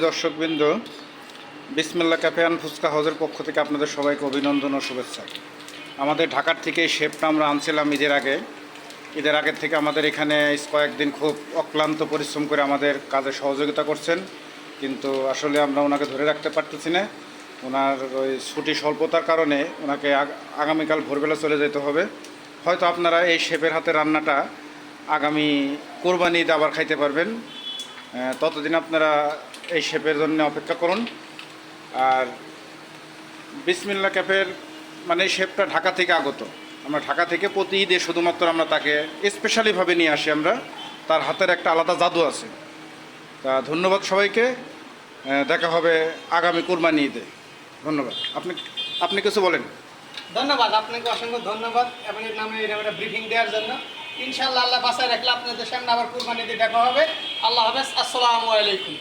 দর্শকবৃন্দ, বিসমিল্লাহ cafe and fuchka হাউসের পক্ষ থেকে আপনাদের সবাইকে অভিনন্দন ও শুভেচ্ছা। আমাদের ঢাকার থেকে এই শেফটা আমরা আনছিলাম ঈদের আগের থেকে আমাদের এখানে কয়েকদিন খুব অক্লান্ত পরিশ্রম করে আমাদের কাজে সহযোগিতা করছেন, কিন্তু আসলে আমরা ওনাকে ধরে রাখতে পারতেছি না। ওনার ওই ছুটি স্বল্পতার কারণে ওনাকে আগামীকাল ভোরবেলা চলে যেতে হবে। হয়তো আপনারা এই শেফের হাতে রান্নাটা আগামী কোরবানি ঈদে আবার খাইতে পারবেন। ততদিন আপনারা এই শেফের জন্য অপেক্ষা করুন। আর বিসমিল্লাহ ক্যাফের মানে শেফটা ঢাকা থেকে আগত। আমরা ঢাকা থেকে প্রতি ঈদে শুধুমাত্র আমরা তাকে স্পেশালিভাবে নিয়ে আসি। আমরা তার হাতের একটা আলাদা জাদু আছে। তা ধন্যবাদ সবাইকে। দেখা হবে আগামী কুরবানি ঈদে। ধন্যবাদ। আপনি কিছু বলেন। ধন্যবাদ, আপনাকে অসংখ্য ধন্যবাদ এবং এর নামে এরকম একটা ব্রিফিং দেওয়ার জন্য। ইনশাআল্লাহ আল্লাহ বাসায় রাখলে আপনাদের সামনে আবার কুরবানি ঈদে দেখা হবে। আল্লাহ হাফেজ, আসসালামু আলাইকুম।